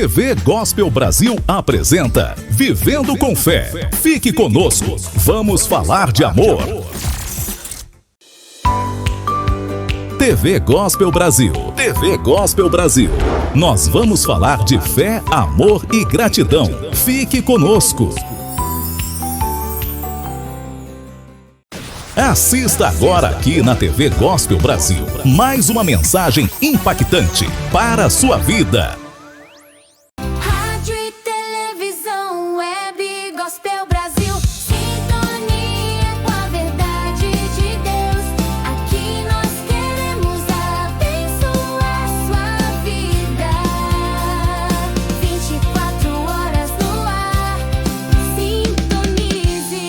TV Gospel Brasil apresenta Vivendo com Fé. Fique conosco, vamos falar de amor. TV Gospel Brasil. TV Gospel Brasil. Nós vamos falar de fé, amor e gratidão. Fique conosco. Assista agora aqui na TV Gospel Brasil mais uma mensagem impactante para a sua vida. Rádio e televisão, web, Gospel Brasil, sintonia com a verdade de Deus. Aqui nós queremos abençoar sua vida. 24 horas no ar, sintonize.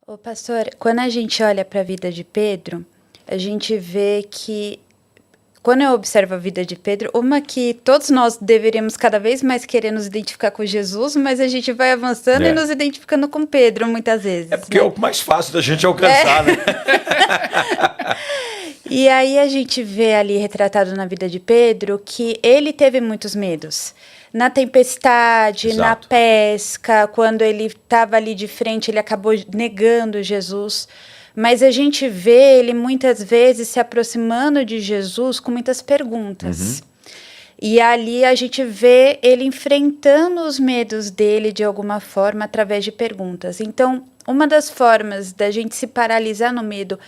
Ô pastor, quando a gente olha para a vida de Pedro, a gente vê que, quando eu observo a vida de Pedro, uma que todos nós deveríamos cada vez mais querer nos identificar com Jesus, mas a gente vai avançando e nos identificando com Pedro muitas vezes. É porque é o mais fácil da gente alcançar, né? E aí a gente vê ali retratado na vida de Pedro que ele teve muitos medos. Na tempestade, Exato. na pesca, quando ele estava ali de frente, ele acabou negando Jesus. Mas a gente vê ele muitas vezes se aproximando de Jesus com muitas perguntas. E ali a gente vê ele enfrentando os medos dele de alguma forma através de perguntas. Então, uma das formas da gente se paralisar no medo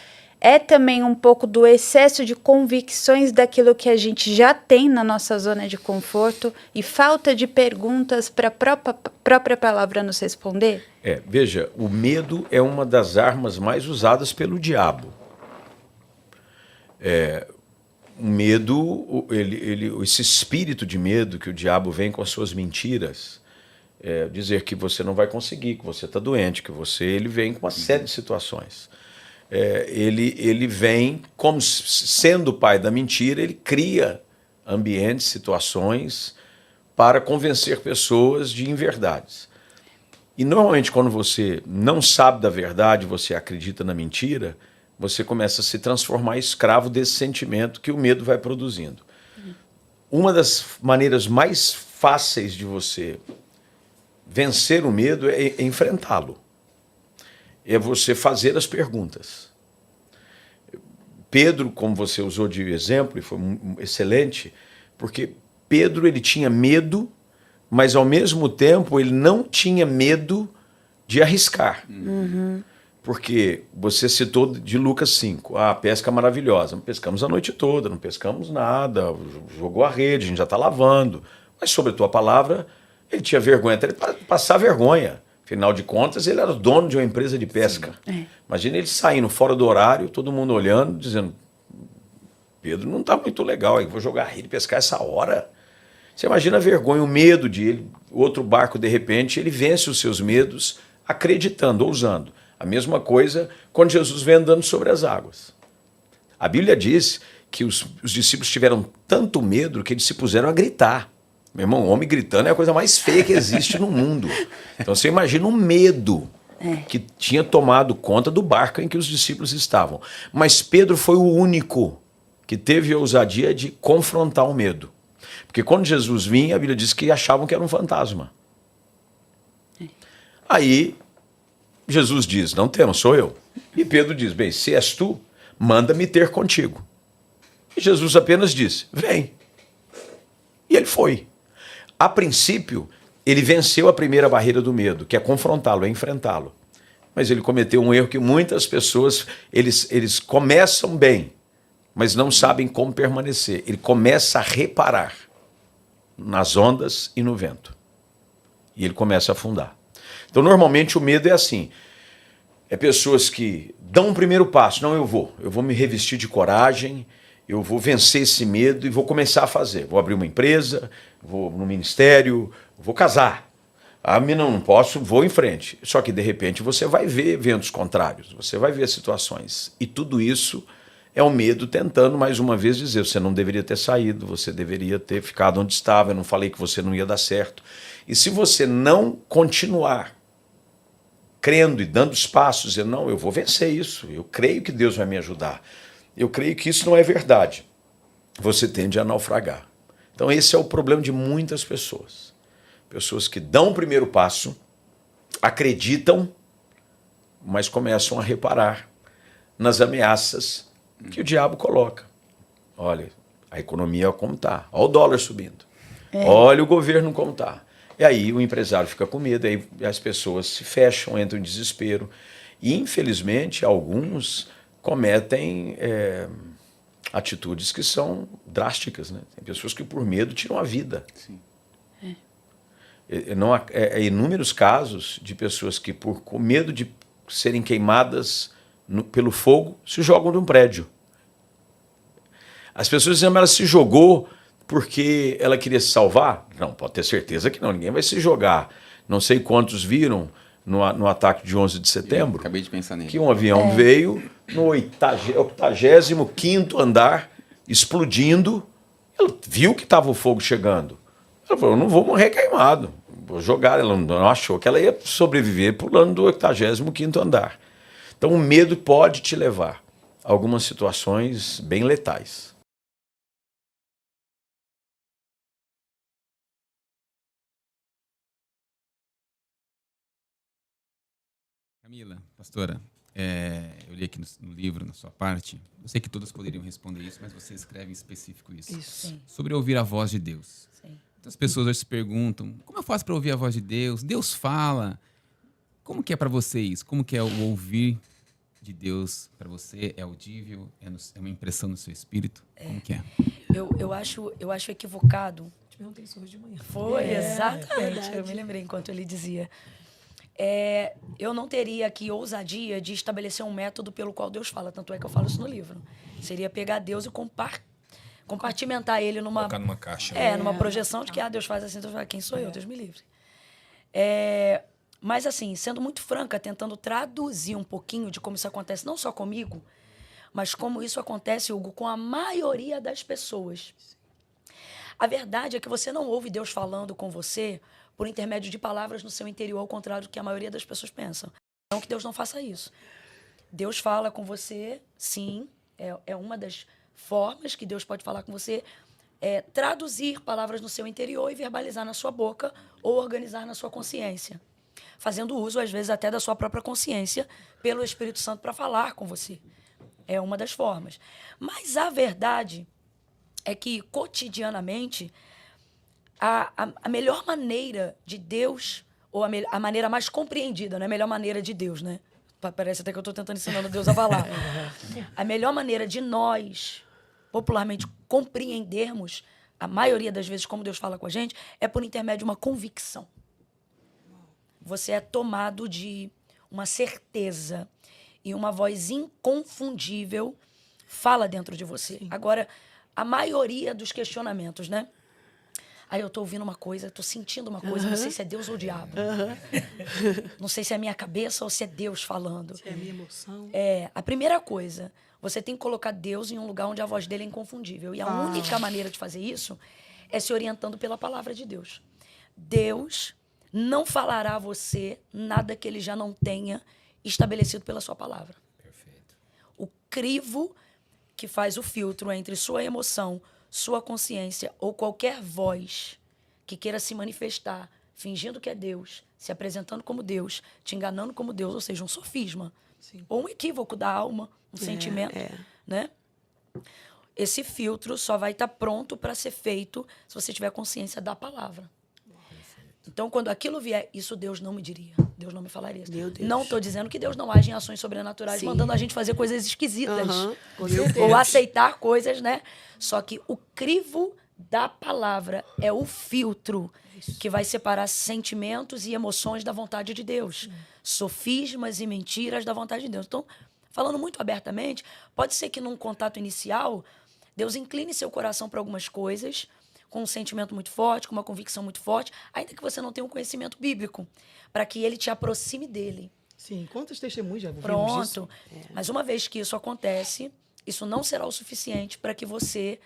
é também um pouco do excesso de convicções daquilo que a gente já tem na nossa zona de conforto e falta de perguntas para a própria palavra nos responder? Veja, o medo é uma das armas mais usadas pelo diabo. O medo, esse espírito de medo que o diabo vem com as suas mentiras, dizer que você não vai conseguir, que você está doente, ele vem com uma série de situações. Ele vem, como sendo o pai da mentira, ele cria ambientes, situações para convencer pessoas de inverdades. E normalmente quando você não sabe da verdade, você acredita na mentira, você começa a se transformar em escravo desse sentimento que o medo vai produzindo. Uma das maneiras mais fáceis de você vencer o medo é enfrentá-lo. É você fazer as perguntas. Pedro, como você usou de exemplo, e foi excelente, porque Pedro ele tinha medo, mas ao mesmo tempo ele não tinha medo de arriscar. Porque você citou de Lucas 5, a pesca maravilhosa. Não pescamos a noite toda, não pescamos nada, jogou a rede, a gente já está lavando. Mas sobre a tua palavra, ele tinha vergonha, até ele passar vergonha. Afinal de contas, ele era dono de uma empresa de pesca. Imagina ele saindo fora do horário, todo mundo olhando, dizendo, Pedro não está muito legal, vou jogar a rede e pescar essa hora. Você imagina a vergonha, o medo de ele, outro barco de repente, ele vence os seus medos acreditando, ousando. A mesma coisa quando Jesus vem andando sobre as águas. A Bíblia diz que os discípulos tiveram tanto medo que eles se puseram a gritar. Meu irmão, o homem gritando é a coisa mais feia que existe no mundo. Então você imagina o medo que tinha tomado conta do barco em que os discípulos estavam. Mas Pedro foi o único que teve a ousadia de confrontar o medo. Porque quando Jesus vinha, a Bíblia diz que achavam que era um fantasma. Aí Jesus diz, não temos, sou eu. E Pedro diz, bem, se és tu, manda-me ter contigo. E Jesus apenas disse, vem. E ele foi. A princípio, ele venceu a primeira barreira do medo, que é confrontá-lo, é enfrentá-lo. Mas ele cometeu um erro que muitas pessoas, eles começam bem, mas não sabem como permanecer. Ele começa a reparar nas ondas e no vento. E ele começa a afundar. Então, normalmente, o medo é assim. É pessoas que dão um primeiro passo. Não, eu vou me revestir de coragem, eu vou vencer esse medo e vou começar a fazer. Vou abrir uma empresa, vou no ministério, vou casar. Ah, não posso, vou em frente. Só que, de repente, você vai ver eventos contrários, você vai ver situações. E tudo isso é o medo tentando, mais uma vez, dizer, você não deveria ter saído, você deveria ter ficado onde estava, eu não falei que você não ia dar certo. E se você não continuar crendo e dando os passos, dizendo, não, eu vou vencer isso, eu creio que Deus vai me ajudar. eu creio que isso não é verdade. Você tende a naufragar. Então esse é o problema de muitas pessoas. Pessoas que dão o primeiro passo, acreditam, mas começam a reparar nas ameaças que o diabo coloca. Olha, a economia como está, olha o dólar subindo, olha o governo como está. E aí o empresário fica com medo, aí as pessoas se fecham, entram em desespero. E, infelizmente, alguns cometem atitudes que são drásticas, né? Tem pessoas que, por medo, tiram a vida. Sim. Não há, inúmeros casos de pessoas que, com medo de serem queimadas pelo fogo, se jogam de um prédio. As pessoas dizem, mas ela se jogou porque ela queria se salvar? Não, pode ter certeza que não. Ninguém vai se jogar. Não sei quantos viram no ataque de 11 de setembro. Eu acabei de pensar nele. Que um avião veio no 85º andar, explodindo. Ela viu que estava o fogo chegando. Ela falou, eu não vou morrer queimado. Vou jogar. Ela não achou que ela ia sobreviver pulando do 85º andar. Então o medo pode te levar a algumas situações bem letais. Camila, pastora, eu li aqui no livro, na sua parte, eu sei que todas poderiam responder isso, mas você escreve em específico isso. Sim. Sobre ouvir a voz de Deus. Sim. Muitas pessoas hoje se perguntam, como eu faço para ouvir a voz de Deus? Deus fala. Como que é para vocês? Como que é o ouvir de Deus para você? É audível? É uma impressão no seu espírito? Como que é? Eu acho equivocado. Te perguntei isso hoje de manhã. Foi, exatamente. verdade. Eu me lembrei enquanto ele dizia. Eu não teria aqui ousadia de estabelecer um método pelo qual Deus fala. Tanto é que eu falo isso no livro. Seria pegar Deus e compartimentar ele numa... Colocar numa caixa. numa projeção de que Deus faz assim, Deus faz, quem sou eu? Deus me livre. Mas assim, sendo muito franca, tentando traduzir um pouquinho de como isso acontece, não só comigo, mas como isso acontece, Hugo, com a maioria das pessoas. A verdade é que você não ouve Deus falando com você por intermédio de palavras no seu interior, ao contrário do que a maioria das pessoas pensam. Não que Deus não faça isso. Deus fala com você, sim, é uma das formas que Deus pode falar com você, traduzir palavras no seu interior e verbalizar na sua boca ou organizar na sua consciência, fazendo uso, às vezes, até da sua própria consciência pelo Espírito Santo para falar com você. É uma das formas. Mas a verdade é que, cotidianamente, a melhor maneira de Deus, ou a maneira mais compreendida, não é a melhor maneira de Deus, né? Parece até que eu estou tentando ensinar Deus a falar. A melhor maneira de nós, popularmente, compreendermos, a maioria das vezes, como Deus fala com a gente, é por intermédio de uma convicção. Você é tomado de uma certeza e uma voz inconfundível fala dentro de você. Sim. Agora, a maioria dos questionamentos, né? Aí eu tô ouvindo uma coisa, tô sentindo uma coisa, não sei se é Deus ou o diabo. Não sei se é a minha cabeça ou se é Deus falando. Se é a minha emoção. A primeira coisa, você tem que colocar Deus em um lugar onde a voz dele é inconfundível. E a única maneira de fazer isso é se orientando pela palavra de Deus. Deus não falará a você nada que ele já não tenha estabelecido pela sua palavra. Perfeito. O crivo que faz o filtro entre sua emoção, sua consciência ou qualquer voz que queira se manifestar fingindo que é Deus, se apresentando como Deus, te enganando como Deus, ou seja, um sofisma. Sim. Ou um equívoco da alma, um sentimento, né? Esse filtro só vai estar pronto para ser feito se você tiver consciência da palavra. Então, quando aquilo vier, isso Deus não me diria. Deus não me falaria isso. Meu Deus. Não estou dizendo que Deus não age em ações sobrenaturais, mandando a gente fazer coisas esquisitas. Com certeza. Ou aceitar coisas, né? Só que o crivo da palavra é o filtro que vai separar sentimentos e emoções da vontade de Deus. Sofismas e mentiras da vontade de Deus. Então, falando muito abertamente, pode ser que num contato inicial, Deus incline seu coração para algumas coisas, com um sentimento muito forte, com uma convicção muito forte, ainda que você não tenha um conhecimento bíblico, para que ele te aproxime dele. Sim, quantos testemunhos já vimos Pronto. disso? Mas uma vez que isso acontece, isso não será o suficiente para que você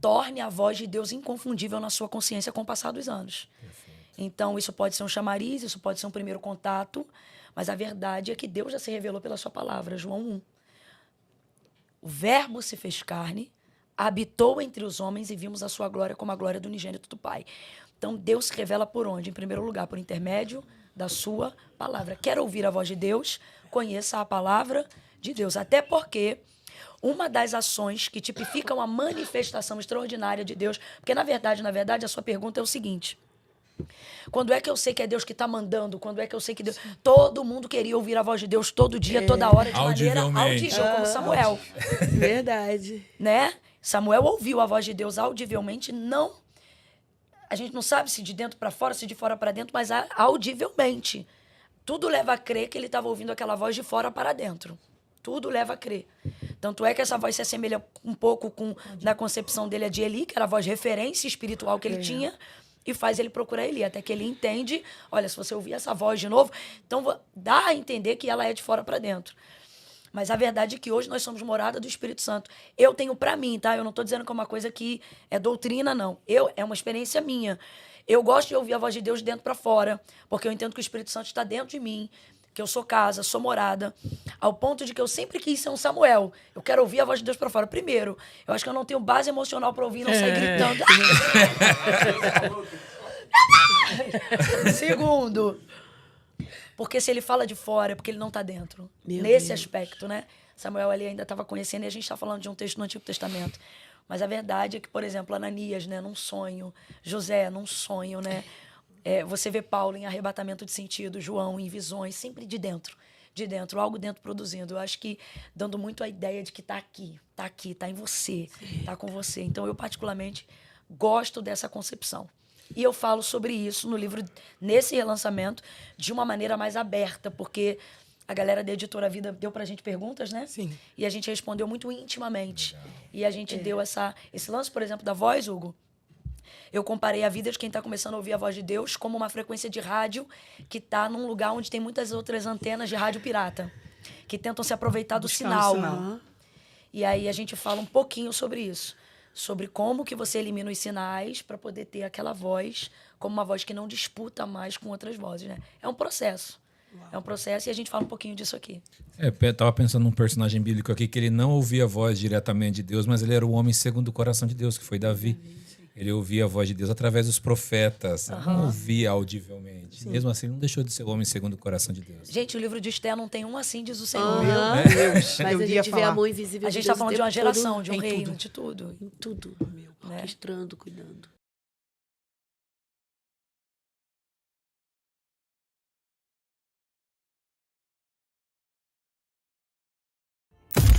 torne a voz de Deus inconfundível na sua consciência com o passar dos anos. Perfeito. Então, isso pode ser um chamariz, isso pode ser um primeiro contato, mas a verdade é que Deus já se revelou pela sua palavra, João 1. O verbo se fez carne, habitou entre os homens e vimos a sua glória como a glória do unigênito do Pai. Então, Deus se revela por onde? Em primeiro lugar, por intermédio da sua palavra. Quer ouvir a voz de Deus? Conheça a palavra de Deus. Até porque uma das ações que tipificam a manifestação extraordinária de Deus, porque na verdade, a sua pergunta é o seguinte: quando é que eu sei que é Deus que está mandando? Quando é que eu sei que Deus... Todo mundo queria ouvir a voz de Deus todo dia, toda hora, de maneira audível, como Samuel. Verdade. Né? Samuel ouviu a voz de Deus audivelmente, não... A gente não sabe se de dentro para fora, se de fora para dentro, mas audivelmente. Tudo leva a crer que ele estava ouvindo aquela voz de fora para dentro. Tudo leva a crer. Tanto é que essa voz se assemelha um pouco com, na concepção dele, a de Eli, que era a voz de referência espiritual que ele tinha, e faz ele procurar Eli, até que ele entende, olha, se você ouvir essa voz de novo, então dá a entender que ela é de fora para dentro. Mas a verdade é que hoje nós somos morada do Espírito Santo. Eu tenho para mim, tá? Eu não estou dizendo que é uma coisa que é doutrina, não. É uma experiência minha. Eu gosto de ouvir a voz de Deus de dentro para fora, porque eu entendo que o Espírito Santo está dentro de mim, que eu sou casa, sou morada, ao ponto de que eu sempre quis ser um Samuel. Eu quero ouvir a voz de Deus para fora. Primeiro, eu acho que eu não tenho base emocional para ouvir e não sair gritando. Segundo, porque se ele fala de fora, é porque ele não está dentro. Nesse aspecto, né? Samuel ali ainda estava conhecendo, e a gente está falando de um texto no Antigo Testamento. Mas a verdade é que, por exemplo, Ananias, né, num sonho, José, num sonho, né? Você vê Paulo em arrebatamento de sentido, João em visões, sempre de dentro, algo dentro produzindo. Eu acho que dando muito a ideia de que está aqui, está em você, está com você. Então, eu particularmente gosto dessa concepção. E eu falo sobre isso no livro, nesse relançamento, de uma maneira mais aberta, porque a galera da Editora Vida deu pra gente perguntas, né? Sim. E a gente respondeu muito intimamente. E a gente deu esse lance, por exemplo, da voz, Hugo. Eu comparei a vida de quem está começando a ouvir a voz de Deus como uma frequência de rádio que está num lugar onde tem muitas outras antenas de rádio pirata, que tentam se aproveitar do sinal. E aí a gente fala um pouquinho sobre isso. Sobre como que você elimina os sinais para poder ter aquela voz como uma voz que não disputa mais com outras vozes, né? É um processo. É um processo e a gente fala um pouquinho disso aqui. Eu tava pensando num personagem bíblico aqui que ele não ouvia a voz diretamente de Deus, mas ele era o homem segundo o coração de Deus, que foi Davi. Ele ouvia a voz de Deus através dos profetas, não ouvia audivelmente. Sim. Mesmo assim, ele não deixou de ser o homem segundo o coração de Deus. Gente, o livro de Esther não tem um assim, diz o Senhor. Mas a gente vê a mão invisível A de gente Deus está falando o de uma tempo geração, todo, de um em reino, tudo. de tudo. em tudo, orquestrando, cuidando.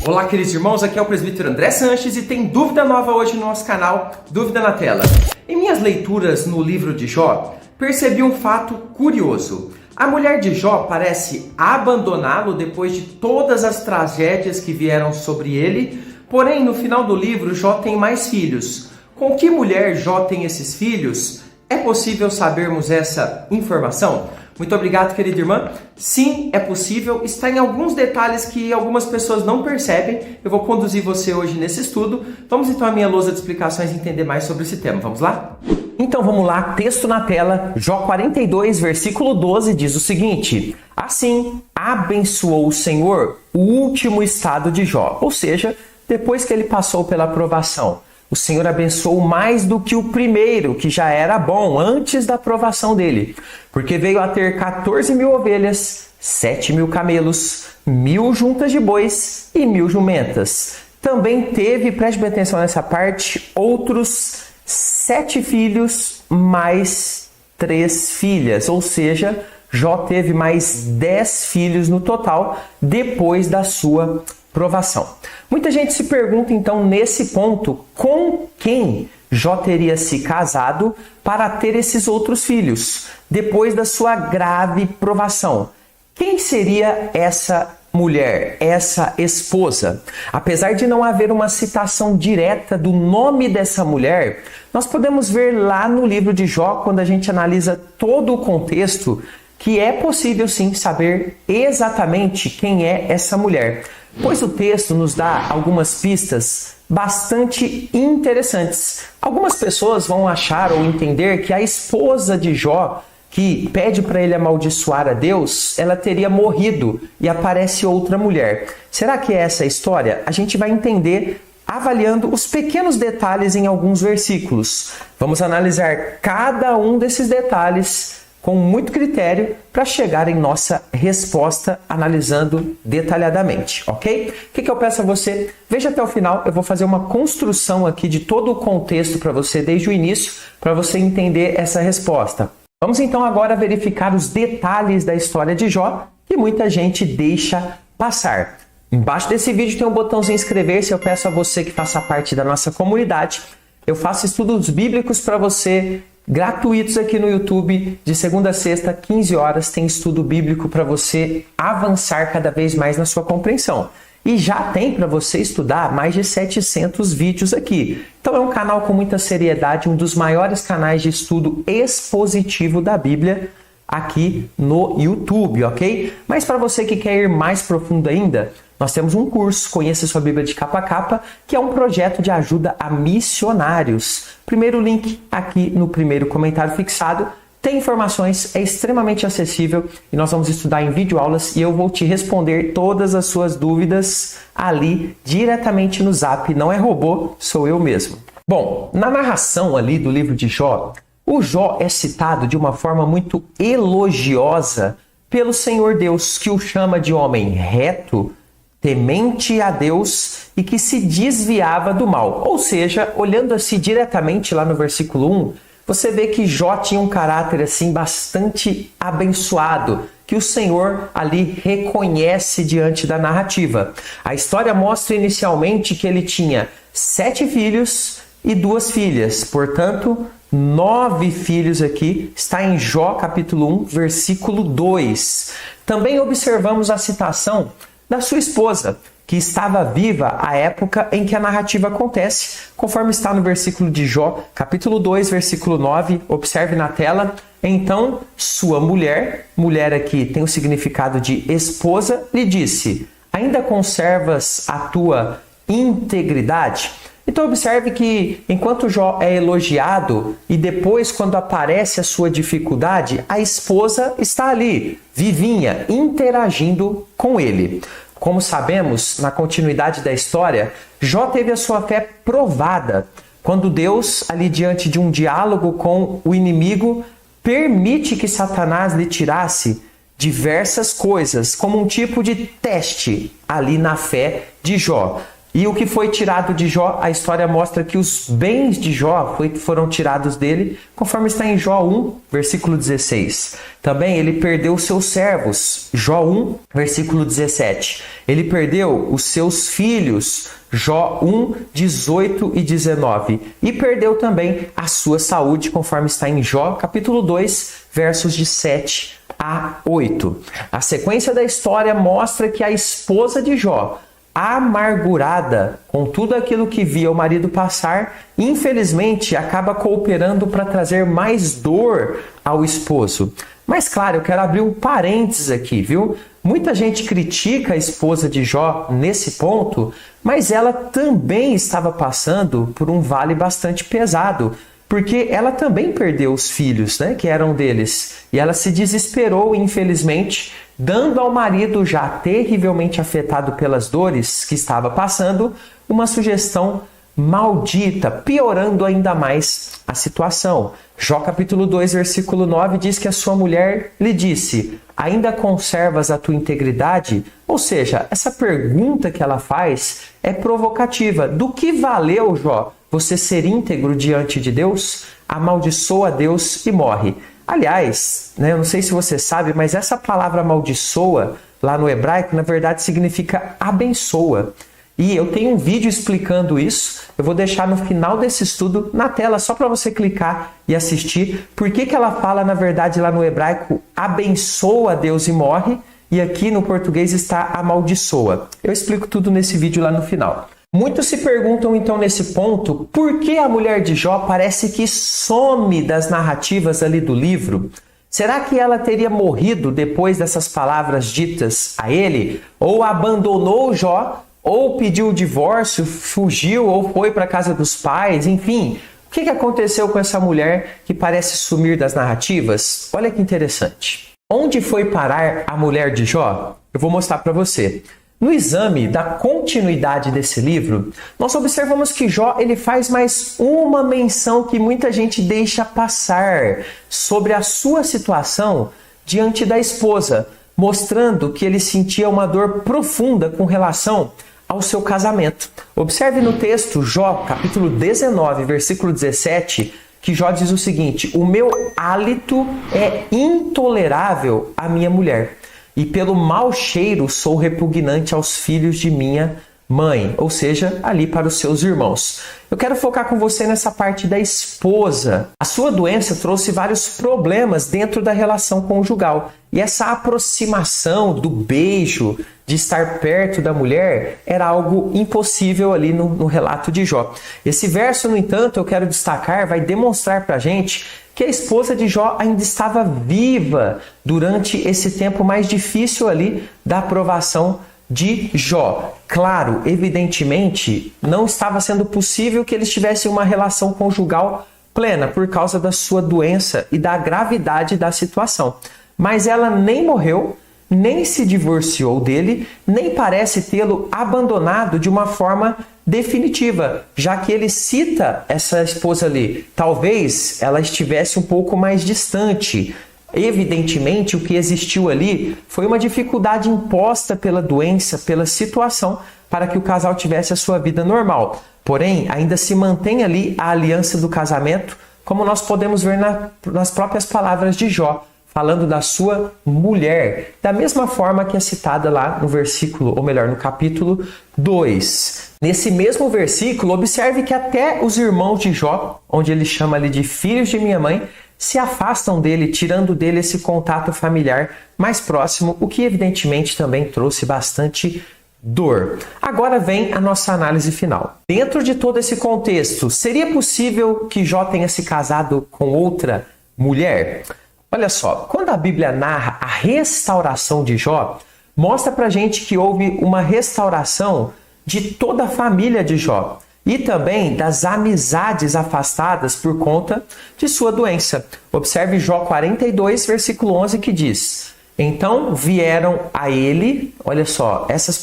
Olá, queridos irmãos, aqui é o presbítero André Sanches e tem dúvida nova hoje no nosso canal Dúvida na Tela. Em minhas leituras no livro de Jó, percebi um fato curioso. A mulher de Jó parece abandoná-lo depois de todas as tragédias que vieram sobre ele, porém no final do livro Jó tem mais filhos. Com que mulher Jó tem esses filhos? É possível sabermos essa informação? Muito obrigado, querida irmã. Sim, é possível. Está em alguns detalhes que algumas pessoas não percebem. Eu vou conduzir você hoje nesse estudo. Vamos então à minha lousa de explicações e entender mais sobre esse tema. Vamos lá? Então vamos lá, texto na tela. Jó 42, versículo 12 diz o seguinte: assim abençoou o Senhor o último estado de Jó. Ou seja, depois que ele passou pela provação. O Senhor abençoou mais do que o primeiro, que já era bom, antes da provação dele. Porque veio a ter 14.000 ovelhas, 7.000 camelos, 1.000 juntas de bois e 1.000 jumentas. Também teve, preste bem atenção nessa parte, outros 7 filhos mais 3 filhas. Ou seja, Jó teve mais 10 filhos no total depois da sua provação. Muita gente se pergunta então nesse ponto com quem Jó teria se casado para ter esses outros filhos depois da sua grave provação. Quem seria essa mulher, essa esposa? Apesar de não haver uma citação direta do nome dessa mulher, nós podemos ver lá no livro de Jó, quando a gente analisa todo o contexto, que é possível sim saber exatamente quem é essa mulher. Pois o texto nos dá algumas pistas bastante interessantes. Algumas pessoas vão achar ou entender que a esposa de Jó que pede para ele amaldiçoar a Deus, ela teria morrido e aparece outra mulher. Será que é essa a história? A gente vai entender avaliando os pequenos detalhes em alguns versículos. Vamos analisar cada um desses detalhes com muito critério para chegar em nossa resposta analisando detalhadamente, ok? O que eu peço a você? Veja até o final, eu vou fazer uma construção aqui de todo o contexto para você desde o início, para você entender essa resposta. Vamos então agora verificar os detalhes da história de Jó, que muita gente deixa passar. Embaixo desse vídeo tem um botãozinho inscrever-se, eu peço a você que faça parte da nossa comunidade. Eu faço estudos bíblicos para você, gratuitos aqui no YouTube, de segunda a sexta, 15 horas, tem estudo bíblico para você avançar cada vez mais na sua compreensão. E já tem para você estudar mais de 700 vídeos aqui. Então é um canal com muita seriedade, um dos maiores canais de estudo expositivo da Bíblia aqui no YouTube, ok? Mas para você que quer ir mais profundo ainda, nós temos um curso, Conheça Sua Bíblia de Capa a Capa, que é um projeto de ajuda a missionários. Primeiro link aqui no primeiro comentário fixado. Tem informações, é extremamente acessível e nós vamos estudar em videoaulas e eu vou te responder todas as suas dúvidas ali diretamente no Zap. Não é robô, sou eu mesmo. Bom, na narração ali do livro de Jó, o Jó é citado de uma forma muito elogiosa pelo Senhor Deus, que o chama de homem reto, temente a Deus e que se desviava do mal. Ou seja, olhando assim diretamente lá no versículo 1, você vê que Jó tinha um caráter assim bastante abençoado, que o Senhor ali reconhece diante da narrativa. A história mostra inicialmente que ele tinha 7 filhos e 2 filhas, portanto, 9 filhos aqui, está em Jó capítulo 1, versículo 2. Também observamos a citação da sua esposa, que estava viva à época em que a narrativa acontece, conforme está no versículo de Jó, capítulo 2, versículo 9, observe na tela. Então, sua mulher aqui tem o significado de esposa, lhe disse: ainda conservas a tua integridade? Então observe que enquanto Jó é elogiado e depois quando aparece a sua dificuldade, a esposa está ali, vivinha, interagindo com ele. Como sabemos, na continuidade da história, Jó teve a sua fé provada quando Deus, ali diante de um diálogo com o inimigo, permite que Satanás lhe tirasse diversas coisas, como um tipo de teste ali na fé de Jó. E o que foi tirado de Jó, a história mostra que os bens de Jó foram tirados dele, conforme está em Jó 1, versículo 16. Também ele perdeu os seus servos, Jó 1, versículo 17. Ele perdeu os seus filhos, Jó 1, 18 e 19. E perdeu também a sua saúde, conforme está em Jó, capítulo 2, versos de 7 a 8. A sequência da história mostra que a esposa de Jó, amargurada com tudo aquilo que via o marido passar, infelizmente acaba cooperando para trazer mais dor ao esposo. Mas claro, eu quero abrir um parênteses aqui, viu? Muita gente critica a esposa de Jó nesse ponto, mas ela também estava passando por um vale bastante pesado, porque ela também perdeu os filhos, né, que eram deles. E ela se desesperou, infelizmente, dando ao marido, já terrivelmente afetado pelas dores que estava passando, uma sugestão maldita, piorando ainda mais a situação. Jó capítulo 2, versículo 9 diz que a sua mulher lhe disse: ainda conservas a tua integridade? Ou seja, essa pergunta que ela faz é provocativa. Do que valeu, Jó, você ser íntegro diante de Deus? Amaldiçoa a Deus e morre. Aliás, eu não sei se você sabe, mas essa palavra amaldiçoa, lá no hebraico, na verdade significa abençoa. E eu tenho um vídeo explicando isso, eu vou deixar no final desse estudo na tela, só para você clicar e assistir. Por que ela fala, na verdade, lá no hebraico, abençoa a Deus e morre, e aqui no português está amaldiçoa. Eu explico tudo nesse vídeo lá no final. Muitos se perguntam então nesse ponto, por que a mulher de Jó parece que some das narrativas ali do livro? Será que ela teria morrido depois dessas palavras ditas a ele? Ou abandonou Jó? Ou pediu o divórcio, fugiu ou foi para a casa dos pais? Enfim, O que aconteceu com essa mulher que parece sumir das narrativas? Olha que interessante. Onde foi parar a mulher de Jó? Eu vou mostrar para você. No exame da continuidade desse livro, nós observamos que Jó ele faz mais uma menção que muita gente deixa passar sobre a sua situação diante da esposa, mostrando que ele sentia uma dor profunda com relação ao seu casamento. Observe no texto, Jó, capítulo 19, versículo 17, que Jó diz o seguinte: o meu hálito é intolerável à minha mulher, e pelo mau cheiro sou repugnante aos filhos de minha mãe, ou seja, ali para os seus irmãos. Eu quero focar com você nessa parte da esposa. A sua doença trouxe vários problemas dentro da relação conjugal. E essa aproximação do beijo, de estar perto da mulher, era algo impossível ali no relato de Jó. Esse verso, no entanto, eu quero destacar, vai demonstrar para a gente que a esposa de Jó ainda estava viva durante esse tempo mais difícil ali da aprovação de Jó. Claro, evidentemente, não estava sendo possível que eles tivessem uma relação conjugal plena por causa da sua doença e da gravidade da situação. Mas ela nem morreu, nem se divorciou dele, nem parece tê-lo abandonado de uma forma definitiva, já que ele cita essa esposa ali. Talvez ela estivesse um pouco mais distante. Evidentemente, o que existiu ali foi uma dificuldade imposta pela doença, pela situação, para que o casal tivesse a sua vida normal. Porém, ainda se mantém ali a aliança do casamento, como nós podemos ver nas próprias palavras de Jó, falando da sua mulher, da mesma forma que é citada lá no versículo, ou melhor, no capítulo 2. Nesse mesmo versículo, observe que até os irmãos de Jó, onde ele chama ali de filhos de minha mãe, se afastam dele, tirando dele esse contato familiar mais próximo, o que evidentemente também trouxe bastante dor. Agora vem a nossa análise final. Dentro de todo esse contexto, seria possível que Jó tenha se casado com outra mulher? Olha só, quando a Bíblia narra a restauração de Jó, mostra pra gente que houve uma restauração de toda a família de Jó e também das amizades afastadas por conta de sua doença. Observe Jó 42, versículo 11, que diz: então vieram a ele, olha só, essas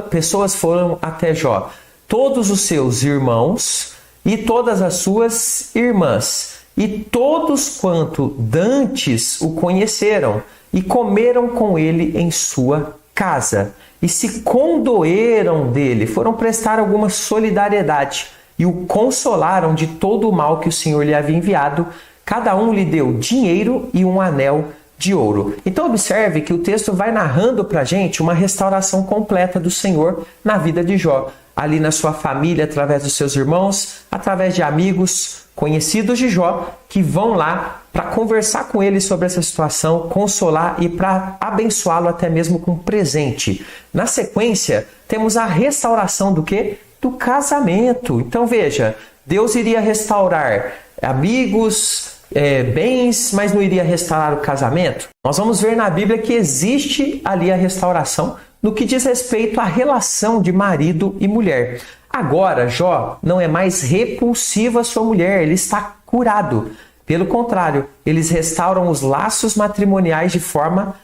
pessoas foram até Jó, todos os seus irmãos e todas as suas irmãs, e todos quanto dantes o conheceram, e comeram com ele em sua casa, e se condoeram dele, foram prestar alguma solidariedade, e o consolaram de todo o mal que o Senhor lhe havia enviado. Cada um lhe deu dinheiro e um anel de ouro. Então observe que o texto vai narrando para a gente uma restauração completa do Senhor na vida de Jó, ali na sua família, através dos seus irmãos, através de amigos, conhecidos de Jó, que vão lá para conversar com ele sobre essa situação, consolar e para abençoá-lo até mesmo com presente. Na sequência, temos a restauração do quê? Do casamento. Então veja, Deus iria restaurar amigos, bens, mas não iria restaurar o casamento? Nós vamos ver na Bíblia que existe ali a restauração no que diz respeito à relação de marido e mulher. Agora, Jó não é mais repulsivo à sua mulher, ele está curado. Pelo contrário, eles restauram os laços matrimoniais de forma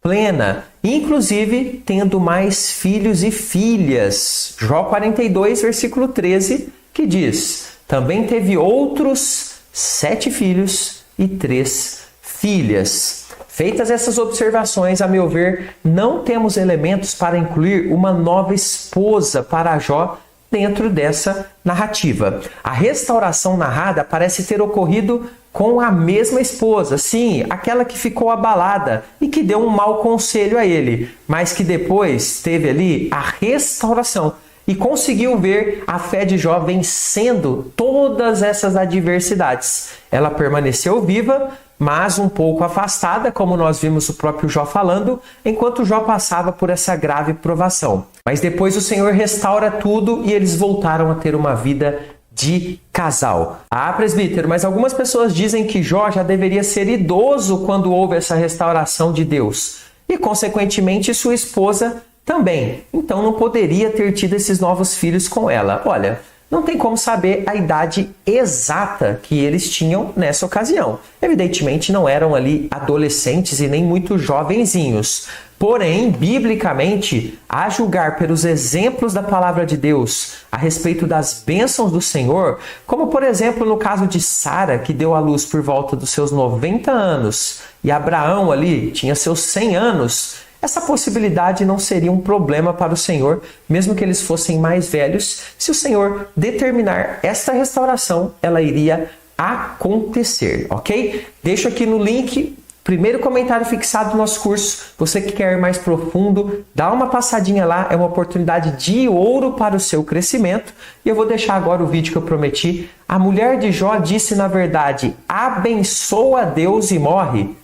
plena, inclusive tendo mais filhos e filhas. Jó 42, versículo 13, que diz: também teve outros 7 filhos e 3 filhas. Feitas essas observações, a meu ver, não temos elementos para incluir uma nova esposa para Jó dentro dessa narrativa. A restauração narrada parece ter ocorrido com a mesma esposa, sim, aquela que ficou abalada e que deu um mau conselho a ele, mas que depois teve ali a restauração e conseguiu ver a fé de Jó vencendo todas essas adversidades. Ela permaneceu viva, mas um pouco afastada, como nós vimos o próprio Jó falando, enquanto Jó passava por essa grave provação. Mas depois o Senhor restaura tudo e eles voltaram a ter uma vida de casal. Ah, presbítero, mas algumas pessoas dizem que Jó já deveria ser idoso quando houve essa restauração de Deus. E, consequentemente, sua esposa também. Então não poderia ter tido esses novos filhos com ela. Olha, não tem como saber a idade exata que eles tinham nessa ocasião. Evidentemente, não eram ali adolescentes e nem muito jovenzinhos. Porém, biblicamente, a julgar pelos exemplos da palavra de Deus a respeito das bênçãos do Senhor, como por exemplo no caso de Sara, que deu à luz por volta dos seus 90 anos, e Abraão ali tinha seus 100 anos, essa possibilidade não seria um problema para o Senhor, mesmo que eles fossem mais velhos. Se o Senhor determinar esta restauração, ela iria acontecer, ok? Deixo aqui no link, primeiro comentário fixado do nosso curso. Você que quer ir mais profundo, dá uma passadinha lá, é uma oportunidade de ouro para o seu crescimento. E eu vou deixar agora o vídeo que eu prometi. A mulher de Jó disse, na verdade, abençoa Deus e morre.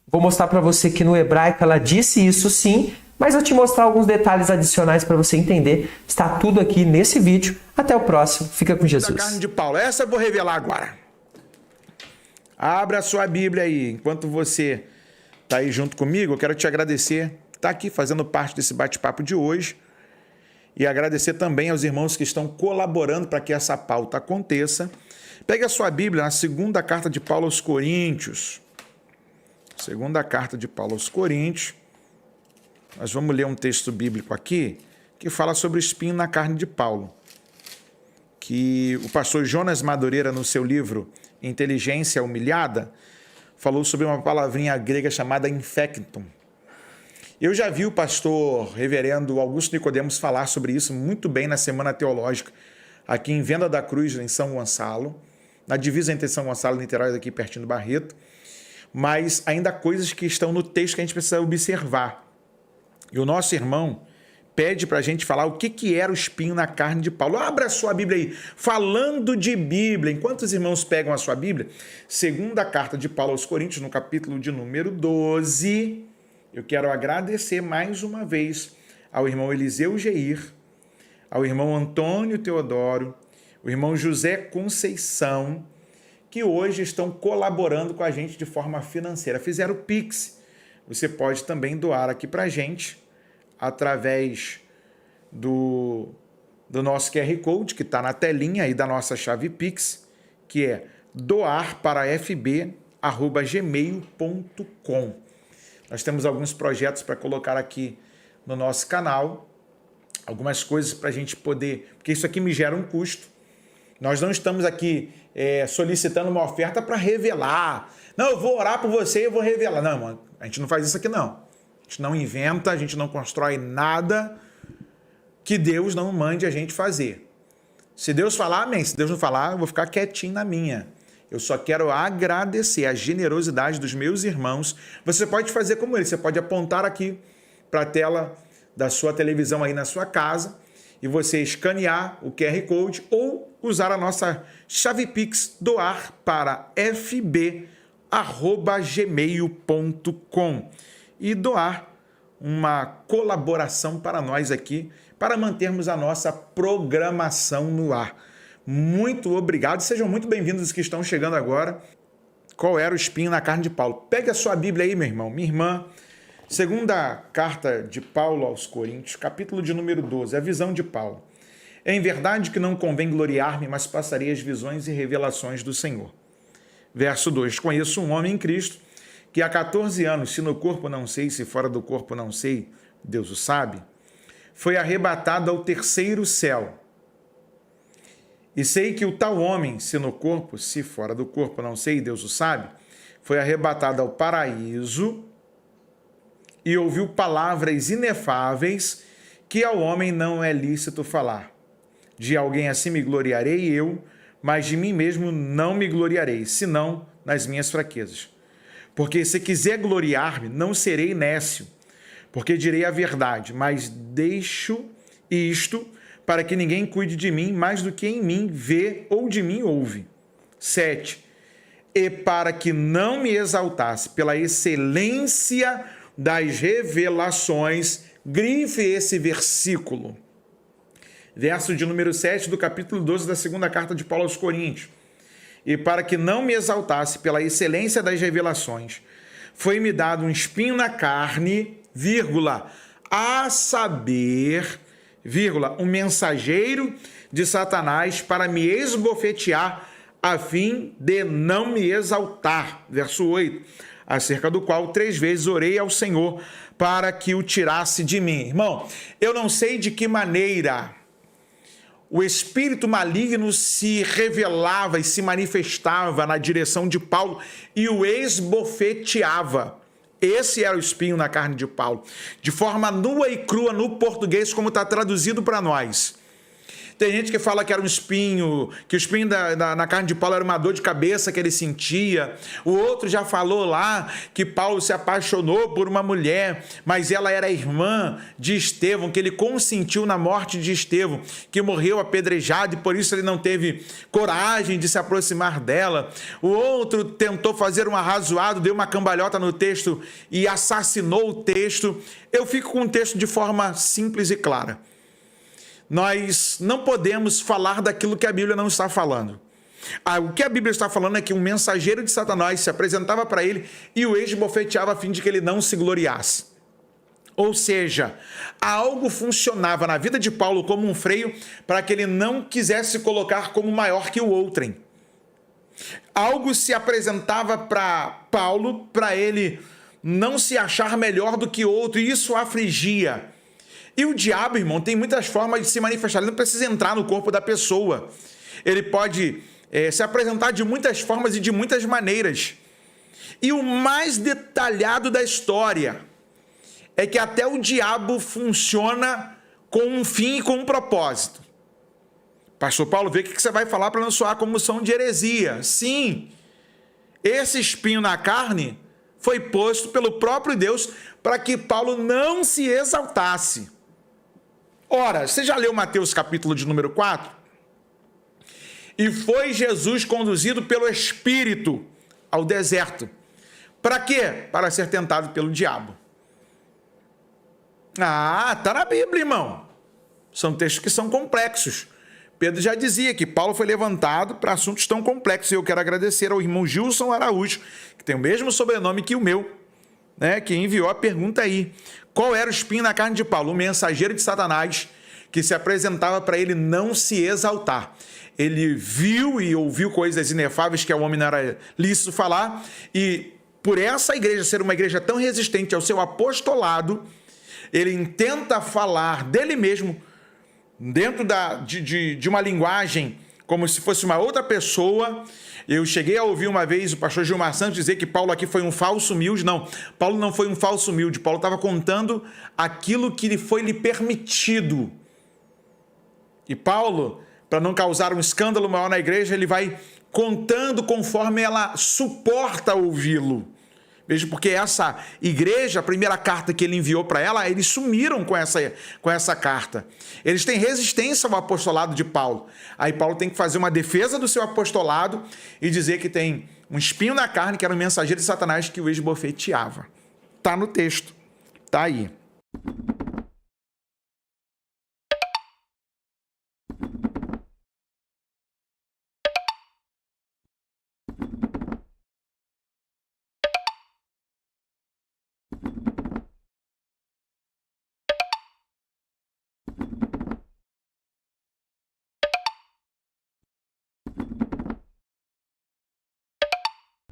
Vou mostrar para você que no hebraico ela disse isso sim, mas eu te mostrar alguns detalhes adicionais para você entender. Está tudo aqui nesse vídeo. Até o próximo. Fica com Jesus. Da carne de Paulo. Essa eu vou revelar agora. Abra a sua Bíblia aí. Enquanto você está aí junto comigo, eu quero te agradecer por estar aqui fazendo parte desse bate-papo de hoje e agradecer também aos irmãos que estão colaborando para que essa pauta aconteça. Pegue a sua Bíblia na segunda carta de Paulo aos Coríntios. Segunda carta de Paulo aos Coríntios. Nós vamos ler um texto bíblico aqui que fala sobre o espinho na carne de Paulo, que o pastor Jonas Madureira, no seu livro Inteligência Humilhada, falou sobre uma palavrinha grega chamada infectum. Eu já vi o pastor reverendo Augusto Nicodemos falar sobre isso muito bem na Semana Teológica, aqui em Venda da Cruz, em São Gonçalo, na divisa entre São Gonçalo e Niterói, daqui pertinho do Barreto, mas ainda há coisas que estão no texto que a gente precisa observar. E o nosso irmão pede para a gente falar o que era o espinho na carne de Paulo. Abra a sua Bíblia aí, falando de Bíblia. Enquanto os irmãos pegam a sua Bíblia, segunda carta de Paulo aos Coríntios, no capítulo de número 12, eu quero agradecer mais uma vez ao irmão Eliseu Geir, ao irmão Antônio Teodoro, o irmão José Conceição, que hoje estão colaborando com a gente de forma financeira. Fizeram o Pix. Você pode também doar aqui para a gente através do nosso QR Code, que está na telinha aí da nossa chave Pix, que é doarparafb@gmail.com. Nós temos alguns projetos para colocar aqui no nosso canal, algumas coisas para a gente poder... Porque isso aqui me gera um custo. Nós não estamos aqui solicitando uma oferta para revelar. Não, eu vou orar por você e eu vou revelar. Não, mano, a gente não faz isso aqui, não. A gente não inventa, a gente não constrói nada que Deus não mande a gente fazer. Se Deus falar, amém. Se Deus não falar, eu vou ficar quietinho na minha. Eu só quero agradecer a generosidade dos meus irmãos. Você pode fazer como eles. Você pode apontar aqui para a tela da sua televisão aí na sua casa e você escanear o QR Code ou usar a nossa chave Pix, doar para fb@gmail.com e doar uma colaboração para nós aqui, para mantermos a nossa programação no ar. Muito obrigado, sejam muito bem-vindos os que estão chegando agora. Qual era o espinho na carne de Paulo? Pegue a sua Bíblia aí, meu irmão, minha irmã. Segunda carta de Paulo aos Coríntios, capítulo de número 12, a visão de Paulo. É em verdade que não convém gloriar-me, mas passarei as visões e revelações do Senhor. Verso 2, conheço um homem em Cristo, que há 14 anos, se no corpo não sei, se fora do corpo não sei, Deus o sabe, foi arrebatado ao terceiro céu. E sei que o tal homem, se no corpo, se fora do corpo não sei, Deus o sabe, foi arrebatado ao paraíso e ouviu palavras inefáveis que ao homem não é lícito falar. De alguém assim me gloriarei eu, mas de mim mesmo não me gloriarei, senão nas minhas fraquezas. Porque se quiser gloriar-me, não serei nécio, porque direi a verdade, mas deixo isto para que ninguém cuide de mim mais do que em mim vê ou de mim ouve. 7. E para que não me exaltasse pela excelência das revelações, grife esse versículo. Verso de número 7 do capítulo 12 da segunda carta de Paulo aos Coríntios. E para que não me exaltasse pela excelência das revelações, foi-me dado um espinho na carne, vírgula, a saber, vírgula, um mensageiro de Satanás para me esbofetear a fim de não me exaltar. Verso 8, acerca do qual 3 vezes orei ao Senhor para que o tirasse de mim. Irmão, eu não sei de que maneira o espírito maligno se revelava e se manifestava na direção de Paulo e o esbofeteava. Esse era o espinho na carne de Paulo. De forma nua e crua no português, como está traduzido para nós. Tem gente que fala que era um espinho, que o espinho na carne de Paulo era uma dor de cabeça que ele sentia. O outro já falou lá que Paulo se apaixonou por uma mulher, mas ela era irmã de Estevão, que ele consentiu na morte de Estevão, que morreu apedrejado e por isso ele não teve coragem de se aproximar dela. O outro tentou fazer um arrazoado, deu uma cambalhota no texto e assassinou o texto. Eu fico com o texto de forma simples e clara. Nós não podemos falar daquilo que a Bíblia não está falando. O que a Bíblia está falando é que um mensageiro de Satanás se apresentava para ele e o esbofeteava a fim de que ele não se gloriasse. Ou seja, algo funcionava na vida de Paulo como um freio para que ele não quisesse se colocar como maior que o outrem. Algo se apresentava para Paulo para ele não se achar melhor do que outro e isso o afligia. E o diabo, irmão, tem muitas formas de se manifestar. Ele não precisa entrar no corpo da pessoa. Ele pode se apresentar de muitas formas e de muitas maneiras. E o mais detalhado da história é que até o diabo funciona com um fim e com um propósito. Pastor Paulo, vê o que você vai falar para não soar como som de heresia. Sim, esse espinho na carne foi posto pelo próprio Deus para que Paulo não se exaltasse. Ora, você já leu Mateus capítulo de número 4? E foi Jesus conduzido pelo Espírito ao deserto. Para quê? Para ser tentado pelo diabo. Está na Bíblia, irmão. São textos que são complexos. Pedro já dizia que Paulo foi levantado para assuntos tão complexos. E eu quero agradecer ao irmão Gilson Araújo, que tem o mesmo sobrenome que o meu, né, que enviou a pergunta aí. Qual era o espinho na carne de Paulo? O mensageiro de Satanás que se apresentava para ele não se exaltar. Ele viu e ouviu coisas inefáveis que ao homem não era lícito falar, e por essa igreja ser uma igreja tão resistente ao seu apostolado, ele tenta falar dele mesmo dentro de uma linguagem como se fosse uma outra pessoa. Eu cheguei a ouvir uma vez o pastor Gilmar Santos dizer que Paulo aqui foi um falso humilde. Não, Paulo não foi um falso humilde. Paulo estava contando aquilo que lhe permitido. E Paulo, para não causar um escândalo maior na igreja, ele vai contando conforme ela suporta ouvi-lo. Veja, porque essa igreja, a primeira carta que ele enviou para ela, eles sumiram com essa carta. Eles têm resistência ao apostolado de Paulo. Aí Paulo tem que fazer uma defesa do seu apostolado e dizer que tem um espinho na carne, que era um mensageiro de Satanás que o esbofeteava. Está no texto. Está aí.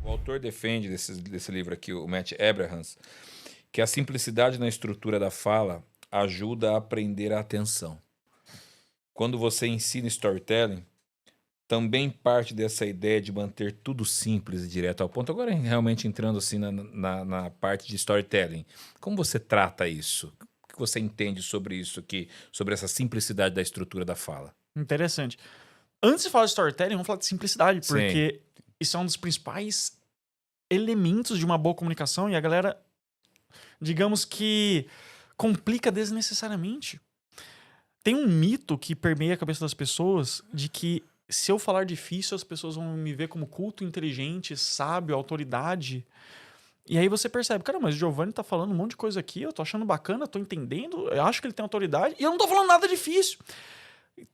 O autor defende desse livro aqui, o Matt Abrahams, que a simplicidade na estrutura da fala ajuda a prender a atenção. Quando você ensina storytelling, também parte dessa ideia de manter tudo simples e direto ao ponto. Agora, realmente entrando assim na parte de storytelling, como você trata isso? O que você entende sobre isso aqui, sobre essa simplicidade da estrutura da fala? Interessante. Antes de falar de storytelling, vamos falar de simplicidade, porque isso é um dos principais elementos de uma boa comunicação e a galera, digamos que, complica desnecessariamente. Tem um mito que permeia a cabeça das pessoas de que se eu falar difícil, as pessoas vão me ver como culto, inteligente, sábio, autoridade. E aí você percebe, cara, mas o Giovanni tá falando um monte de coisa aqui, eu tô achando bacana, tô entendendo, eu acho que ele tem autoridade e eu não tô falando nada difícil.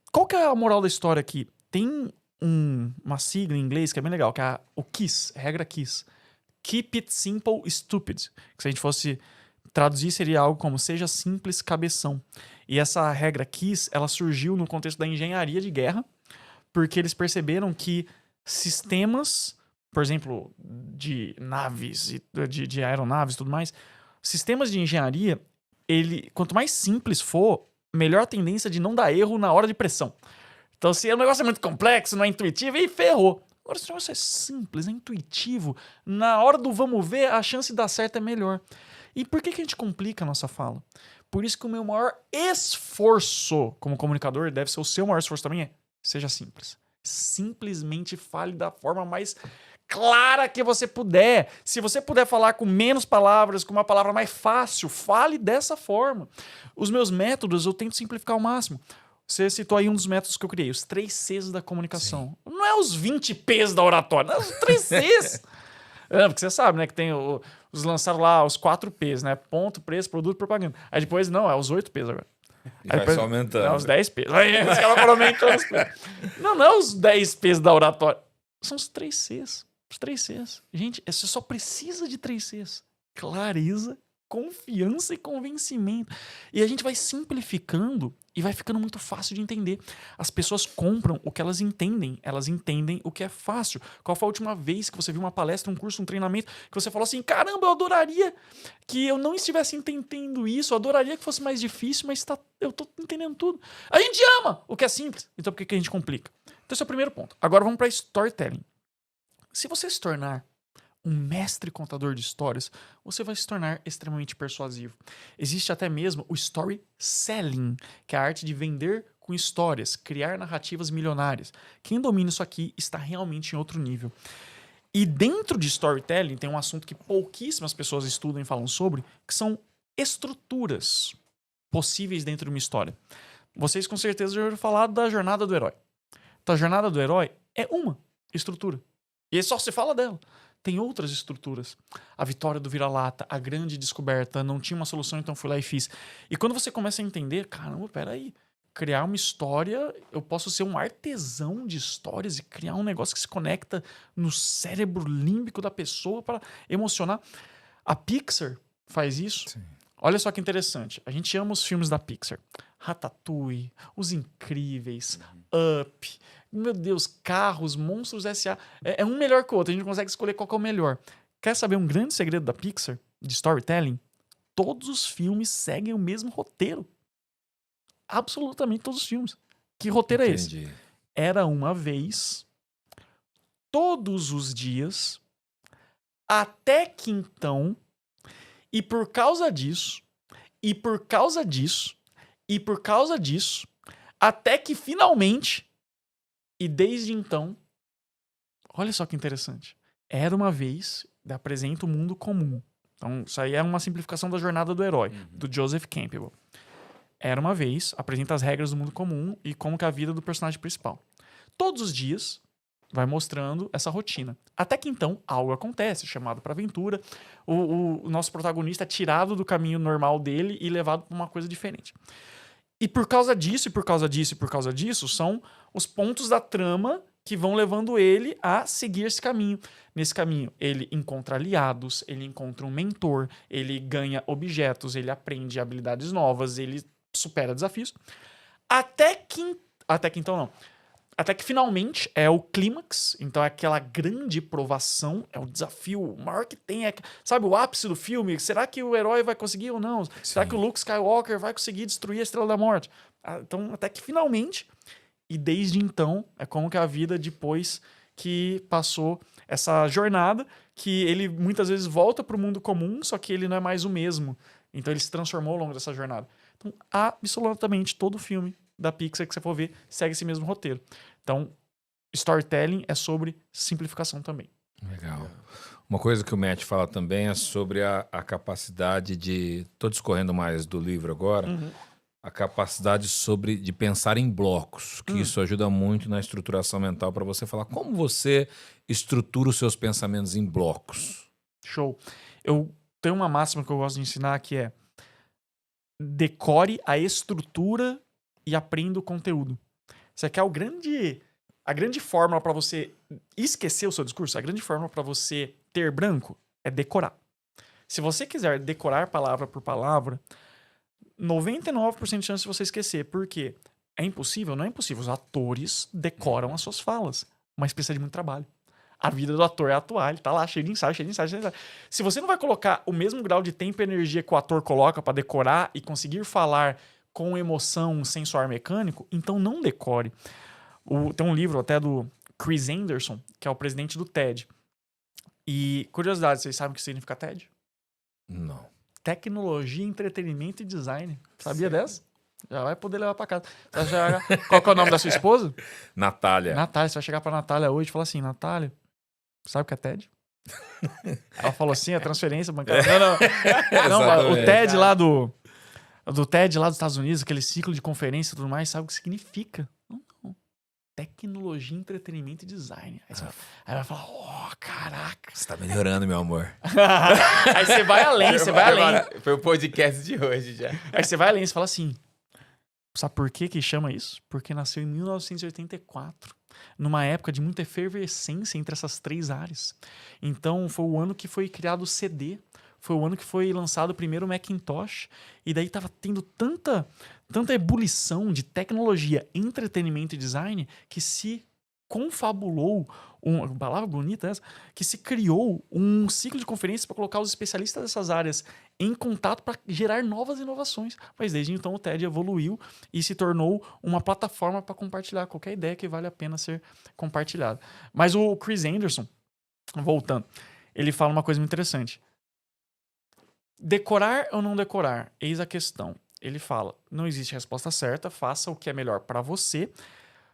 Qual que é a moral da história aqui? Tem uma sigla em inglês que é bem legal, que é o KISS, regra KISS. Keep it simple, stupid. Que se a gente fosse traduzir, seria algo como seja simples, cabeção. E essa regra KISS, ela surgiu no contexto da engenharia de guerra, porque eles perceberam que sistemas, por exemplo, de naves, de aeronaves e tudo mais, sistemas de engenharia, quanto mais simples for, melhor a tendência de não dar erro na hora de pressão. Então, se o negócio é muito complexo, não é intuitivo, aí ferrou. Agora, se o negócio é simples, é intuitivo, na hora do vamos ver, a chance de dar certo é melhor. E por que a gente complica a nossa fala? Por isso que o meu maior esforço como comunicador, deve ser o seu maior esforço também, seja simples. Simplesmente fale da forma mais clara que você puder. Se você puder falar com menos palavras, com uma palavra mais fácil, fale dessa forma. Os meus métodos eu tento simplificar ao máximo. Você citou aí um dos métodos que eu criei, os 3 Cs da comunicação. Sim. Não é os 20 Ps da oratória, não é os 3 Cs. Porque você sabe, né, que tem os lançaram lá os 4 Ps, né? Ponto, preço, produto, propaganda. Aí depois, não, é os 8 Ps agora. E aí vai só aumentando. É os 10 Ps. Aí os caras foram aumentando os Ps. Não é os 10 Ps da oratória. São os 3 Cs. Os 3 Cs. Gente, você só precisa de 3 Cs. Clareza, confiança e convencimento. E a gente vai simplificando e vai ficando muito fácil de entender. As pessoas compram o que elas entendem o que é fácil. Qual foi a última vez que você viu uma palestra, um curso, um treinamento, que você falou assim, caramba, eu adoraria que eu não estivesse entendendo isso, eu adoraria que fosse mais difícil, mas eu tô entendendo tudo. A gente ama o que é simples, então por que a gente complica? Então esse é o primeiro ponto. Agora vamos para storytelling. Se você se tornar um mestre contador de histórias, você vai se tornar extremamente persuasivo. Existe até mesmo o story selling, que é a arte de vender com histórias, criar narrativas milionárias. Quem domina isso aqui está realmente em outro nível. E dentro de storytelling tem um assunto que pouquíssimas pessoas estudam e falam sobre, que são estruturas possíveis dentro de uma história. Vocês com certeza já ouviram falar da jornada do herói. Então a jornada do herói é uma estrutura. E só se fala dela. Tem outras estruturas. A vitória do vira-lata, a grande descoberta, não tinha uma solução, então fui lá e fiz. E quando você começa a entender, caramba, peraí, criar uma história, eu posso ser um artesão de histórias e criar um negócio que se conecta no cérebro límbico da pessoa para emocionar. A Pixar faz isso. Sim. Olha só que interessante. A gente ama os filmes da Pixar. Ratatouille, Os Incríveis, Up... Meu Deus, Carros, Monstros S.A. É um melhor que o outro. A gente não consegue escolher qual que é o melhor. Quer saber um grande segredo da Pixar, de storytelling? Todos os filmes seguem o mesmo roteiro. Absolutamente todos os filmes. Que roteiro é esse? Era uma vez, todos os dias, até que então, e por causa disso, e por causa disso, e por causa disso, até que finalmente... E desde então, olha só que interessante. Era uma vez, apresenta o mundo comum. Então, isso aí é uma simplificação da jornada do herói, do Joseph Campbell. Era uma vez, apresenta as regras do mundo comum e como que é a vida do personagem principal. Todos os dias, vai mostrando essa rotina. Até que então, algo acontece, chamado para aventura. O nosso protagonista é tirado do caminho normal dele e levado para uma coisa diferente. E por causa disso, e por causa disso, e por causa disso, são os pontos da trama que vão levando ele a seguir esse caminho. Nesse caminho, ele encontra aliados, ele encontra um mentor, ele ganha objetos, ele aprende habilidades novas, ele supera desafios. Até que finalmente é o clímax, então é aquela grande provação, é o desafio maior que tem, sabe, o ápice do filme. Será que o herói vai conseguir ou não? Sim. Será que o Luke Skywalker vai conseguir destruir a Estrela da Morte? Então, até que finalmente, e desde então, é como que a vida depois que passou essa jornada, que ele muitas vezes volta para o mundo comum, só que ele não é mais o mesmo. Então ele se transformou ao longo dessa jornada. Então, absolutamente todo filme da Pixar que você for ver segue esse mesmo roteiro. Então, storytelling é sobre simplificação também. Legal. Uma coisa que o Matt fala também é sobre a capacidade de... Estou discorrendo mais do livro agora. A capacidade de pensar em blocos, que isso ajuda muito na estruturação mental para você falar como você estrutura os seus pensamentos em blocos. Show. Eu tenho uma máxima que eu gosto de ensinar que é decore a estrutura e aprenda o conteúdo. Você quer a grande fórmula para você esquecer o seu discurso, a grande fórmula para você ter branco é decorar. Se você quiser decorar palavra por palavra, 99% de chance de você esquecer. Por quê? É impossível? Não é impossível. Os atores decoram as suas falas, mas precisa de muito trabalho. A vida do ator é atuar, ele tá lá cheio de ensaio, cheio de ensaio, cheio de ensaio. Se você não vai colocar o mesmo grau de tempo e energia que o ator coloca para decorar e conseguir falar com emoção sem soar mecânico, então não decore. Tem um livro até do Chris Anderson, que é o presidente do TED. E, curiosidade, vocês sabem o que significa TED? Não. Tecnologia, entretenimento e design. Sabia dessa? Já vai poder levar pra casa. Qual que é o nome da sua esposa? Natália. Natália, você vai chegar pra Natália hoje e falar assim, Natália, sabe o que é TED? Ela falou assim, a transferência bancária. Não, o TED lá do TED lá dos Estados Unidos, aquele ciclo de conferência e tudo mais, sabe o que significa? Não. Tecnologia, entretenimento e design. Aí você vai falar, caraca. Você tá melhorando, meu amor. Aí você vai além, Foi o podcast de hoje já. Aí você vai além, você fala assim, sabe por que chama isso? Porque nasceu em 1984, numa época de muita efervescência entre essas três áreas. Então, foi o ano que foi criado o CD, foi o ano que foi lançado o primeiro Macintosh, e daí tava tendo tanta ebulição de tecnologia, entretenimento e design que se confabulou, uma palavra bonita essa, que se criou um ciclo de conferências para colocar os especialistas dessas áreas em contato para gerar novas inovações. Mas desde então o TED evoluiu e se tornou uma plataforma para compartilhar qualquer ideia que vale a pena ser compartilhada. Mas o Chris Anderson, voltando, ele fala uma coisa muito interessante. Decorar ou não decorar? Eis a questão. Ele fala, não existe resposta certa, faça o que é melhor para você.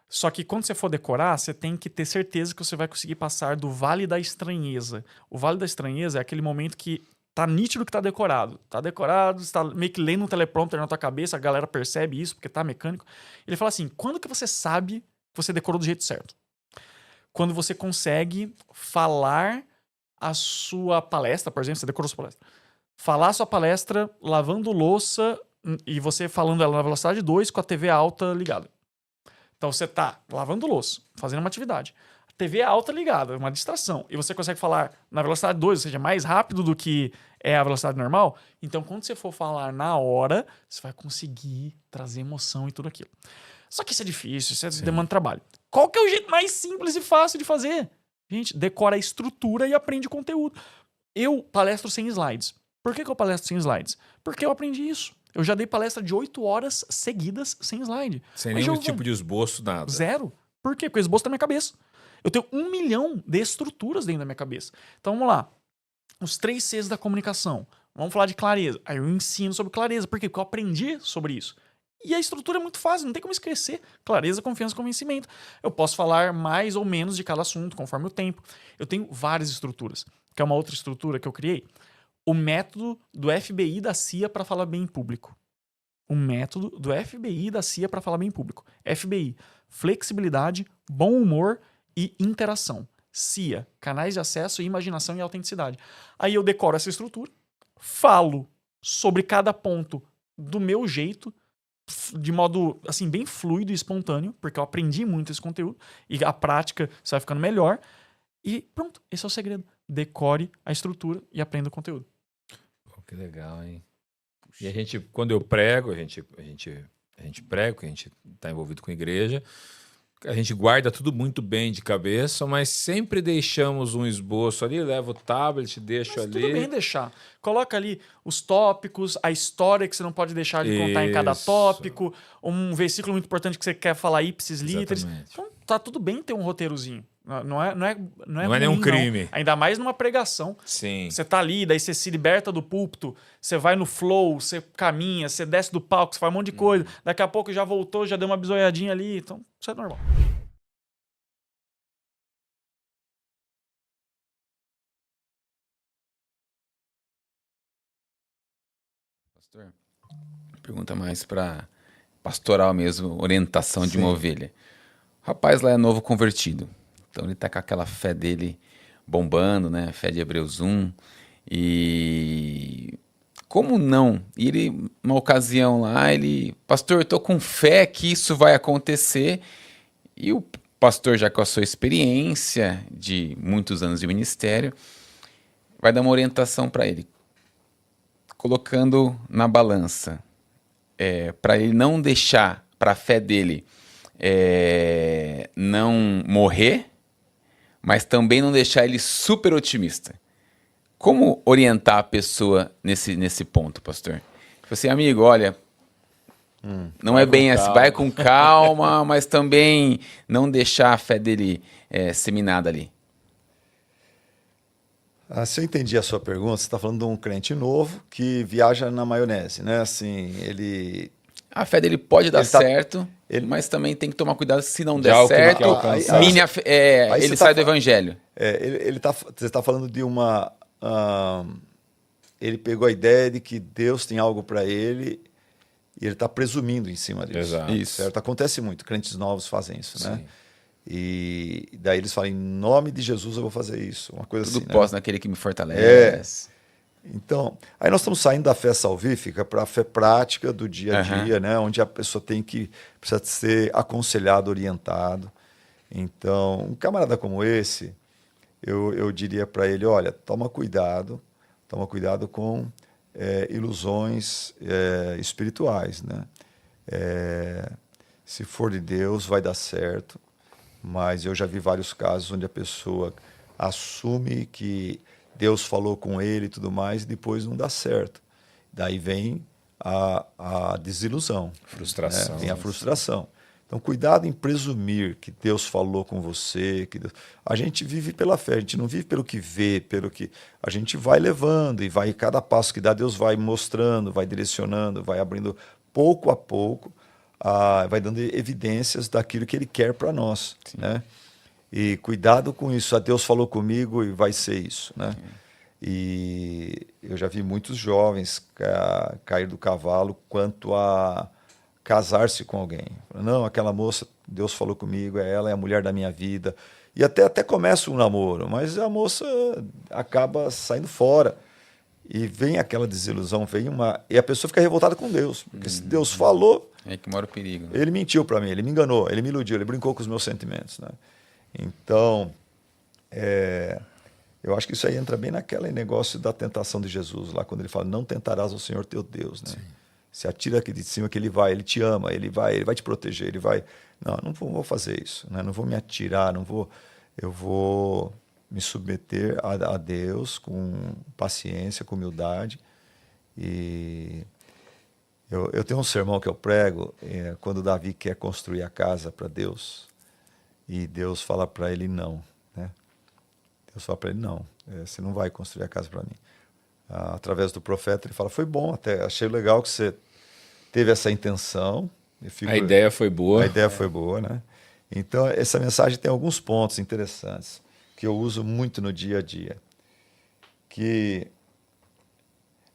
Só que quando você for decorar, você tem que ter certeza que você vai conseguir passar do vale da estranheza. O vale da estranheza é aquele momento que tá nítido que tá decorado. Tá decorado, você tá meio que lendo um teleprompter na tua cabeça, a galera percebe isso porque tá mecânico. Ele fala assim, quando que você sabe que você decorou do jeito certo? Quando você consegue falar a sua palestra, por exemplo, você decorou a sua palestra. Falar a sua palestra lavando louça e você falando ela na velocidade 2 com a TV alta ligada. Então você tá lavando louça, fazendo uma atividade. A TV alta ligada, é uma distração. E você consegue falar na velocidade 2, ou seja, mais rápido do que é a velocidade normal. Então quando você for falar na hora, você vai conseguir trazer emoção e tudo aquilo. Só que isso é difícil, isso demanda trabalho. Qual que é o jeito mais simples e fácil de fazer? Gente, decora a estrutura e aprende o conteúdo. Eu palestro sem slides. Por que eu palestro sem slides? Porque eu aprendi isso. Eu já dei palestra de 8 horas seguidas sem slide. Sem nenhum tipo de esboço, nada. Zero. Por quê? Porque o esboço tá na minha cabeça. Eu tenho 1 milhão de estruturas dentro da minha cabeça. Então vamos lá. Os 3 Cs da comunicação. Vamos falar de clareza. Aí eu ensino sobre clareza. Por quê? Porque eu aprendi sobre isso. E a estrutura é muito fácil, não tem como esquecer. Clareza, confiança, convencimento. Eu posso falar mais ou menos de cada assunto, conforme o tempo. Eu tenho várias estruturas. Que é uma outra estrutura que eu criei. O método do FBI e da CIA para falar bem em público. O método do FBI e da CIA para falar bem em público. FBI, flexibilidade, bom humor e interação. CIA, canais de acesso, imaginação e autenticidade. Aí eu decoro essa estrutura, falo sobre cada ponto do meu jeito, de modo assim bem fluido e espontâneo, porque eu aprendi muito esse conteúdo e a prática você vai ficando melhor. E pronto, esse é o segredo. Decore a estrutura e aprenda o conteúdo. Que legal, hein? E a gente, quando eu prego, a gente prega, a gente está envolvido com a igreja, a gente guarda tudo muito bem de cabeça, mas sempre deixamos um esboço ali, leva o tablet, deixo ali. Tudo bem deixar. Coloca ali os tópicos, a história que você não pode deixar de contar em cada tópico, um versículo muito importante que você quer falar ipsis literis. Então tá tudo bem ter um roteirozinho. Não é nenhum crime. Não. Ainda mais numa pregação. Sim. Você tá ali, daí você se liberta do púlpito, você vai no flow, você caminha, você desce do palco, você faz um monte de coisa. Daqui a pouco já voltou, já deu uma bisoiadinha ali. Então, isso é normal. Pastor, pergunta mais para pastoral mesmo, orientação de uma ovelha. O rapaz lá é novo convertido. Então ele tá com aquela fé dele bombando, né? Fé de Hebreus 1. E como não? E ele, uma ocasião lá, pastor, eu tô com fé que isso vai acontecer. E o pastor, já com a sua experiência de muitos anos de ministério, vai dar uma orientação para ele, colocando na balança para ele não deixar, para a fé dele não morrer, mas também não deixar ele super otimista. Como orientar a pessoa nesse ponto, pastor? Tipo assim, amigo, olha, não é bem assim, vai com calma, mas também não deixar a fé dele ser minada ali. Se eu entendi a sua pergunta, você está falando de um crente novo que viaja na maionese, né? Assim, ele... A fé dele pode dar certo, mas também tem que tomar cuidado se não der certo, ele sai do evangelho. Você está falando de uma... ele pegou a ideia de que Deus tem algo para ele e ele está presumindo em cima disso. Exato. Isso. Certo? Acontece muito, crentes novos fazem isso, né? E daí eles falam, em nome de Jesus eu vou fazer isso. Uma coisa Tudo assim, posso naquele que me fortalece. Então, aí nós estamos saindo da fé salvífica para a fé prática do dia a dia, né? Onde a pessoa precisa ser aconselhado, orientado. Então, um camarada como esse, eu diria para ele, olha, toma cuidado com ilusões espirituais, né? Se for de Deus, vai dar certo. Mas eu já vi vários casos onde a pessoa assume que Deus falou com ele e tudo mais, e depois não dá certo. Daí vem a desilusão. Frustração. Né? Vem a frustração. Então, cuidado em presumir que Deus falou com você. A gente vive pela fé, a gente não vive pelo que vê, pelo que... A gente vai levando e vai, cada passo que dá, Deus vai mostrando, vai direcionando, vai abrindo pouco a pouco, vai dando evidências daquilo que Ele quer para nós, né? E cuidado com isso. Deus falou comigo e vai ser isso, né? E eu já vi muitos jovens cair do cavalo quanto a casar-se com alguém. Não, aquela moça, Deus falou comigo, ela é a mulher da minha vida. E até começa um namoro, mas a moça acaba saindo fora. E vem aquela desilusão, e a pessoa fica revoltada com Deus. Porque se Deus falou... É que mora o perigo. Ele mentiu para mim, ele me enganou, ele me iludiu, ele brincou com os meus sentimentos, né? Então, eu acho que isso aí entra bem naquele negócio da tentação de Jesus, lá quando ele fala, não tentarás ao Senhor teu Deus, né? Se atira aqui de cima que ele te ama, ele vai te proteger, ele vai... Não vou fazer isso, né? Não vou me atirar, eu vou me submeter a Deus com paciência, com humildade. E eu tenho um sermão que eu prego quando Davi quer construir a casa para Deus e Deus fala para ele não, né? Deus fala para ele não, você não vai construir a casa para mim. Através do profeta ele fala, foi bom, até achei legal que você teve essa intenção. A ideia foi boa. A ideia foi boa, né? Então essa mensagem tem alguns pontos interessantes que eu uso muito no dia a dia, que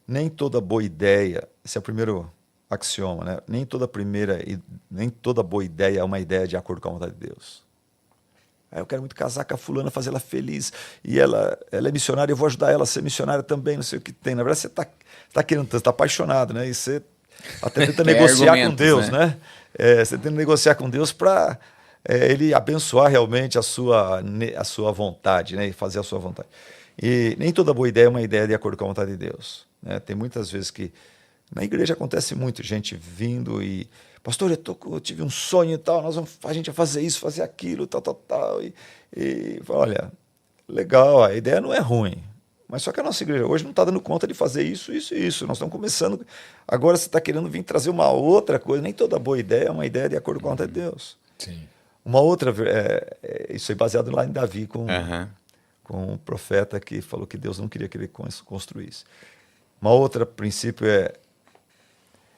nem toda boa ideia, esse é o primeiro axioma, né? Nem toda boa ideia é uma ideia de acordo com a vontade de Deus. Eu quero muito casar com a fulana, fazer ela feliz, e ela é missionária, eu vou ajudar ela a ser missionária também, não sei o que tem. Na verdade, você está querendo, você está apaixonado, né? E você até tenta negociar com Deus, né? Você tenta negociar com Deus para Ele abençoar realmente a sua vontade, né? E fazer a sua vontade. E nem toda boa ideia é uma ideia de acordo com a vontade de Deus, né? Tem muitas vezes que na igreja acontece muito, gente vindo e... Pastor, eu tive um sonho e tal, a gente vai fazer isso, fazer aquilo, tal. E olha, legal, a ideia não é ruim. Mas só que a nossa igreja hoje não está dando conta de fazer isso. Nós estamos começando. Agora você está querendo vir trazer uma outra coisa. Nem toda boa ideia é uma ideia de acordo com a vontade de Deus. Sim. Uma outra, isso é baseado lá em Davi, com um profeta que falou que Deus não queria que ele construísse. Uma outra princípio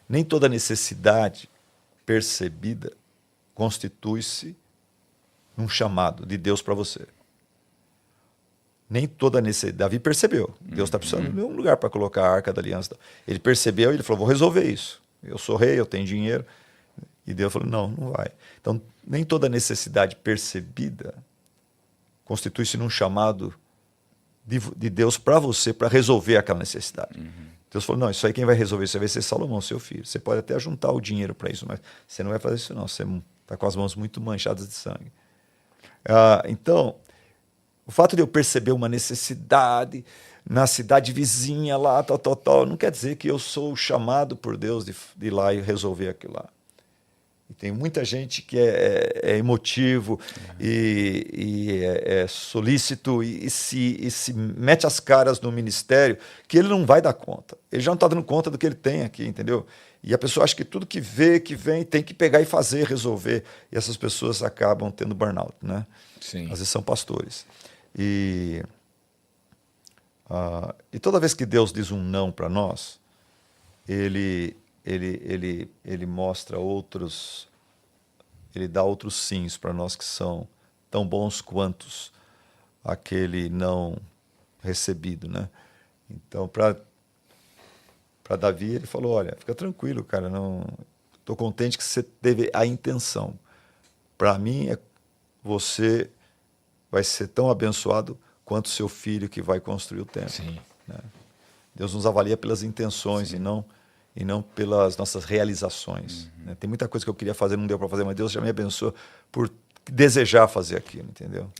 nem toda necessidade percebida constitui-se num chamado de Deus para você. Nem toda necessidade. Davi percebeu. Deus está precisando de um lugar para colocar a Arca da Aliança. Ele percebeu e ele falou, vou resolver isso. Eu sou rei, eu tenho dinheiro. E Deus falou, não vai. Então, nem toda necessidade percebida constitui-se num chamado de Deus para você, para resolver aquela necessidade. Deus falou, não, isso aí quem vai resolver isso vai ser Salomão, seu filho. Você pode até juntar o dinheiro para isso, mas você não vai fazer isso não. Você está com as mãos muito manchadas de sangue. Então, o fato de eu perceber uma necessidade, na cidade vizinha lá, tal. Não quer dizer que eu sou chamado por Deus de ir lá e resolver aquilo lá. E tem muita gente que é emotivo e é solícito e se mete as caras no ministério que ele não vai dar conta. Ele já não está dando conta do que ele tem aqui, entendeu? E a pessoa acha que tudo que vê, que vem, tem que pegar e fazer, resolver. E essas pessoas acabam tendo burnout, né? Sim. Às vezes são pastores. E toda vez que Deus diz um não para nós, ele mostra outros, ele dá outros sims para nós que são tão bons quanto aquele não recebido, né? Então, para Davi, ele falou, olha, fica tranquilo, cara, não estou contente que você teve a intenção. Para mim, você vai ser tão abençoado quanto seu filho que vai construir o templo. Sim. Né? Deus nos avalia pelas intenções e não pelas nossas realizações. Né? Tem muita coisa que eu queria fazer, não deu para fazer, mas Deus já me abençoou por desejar fazer aquilo, entendeu?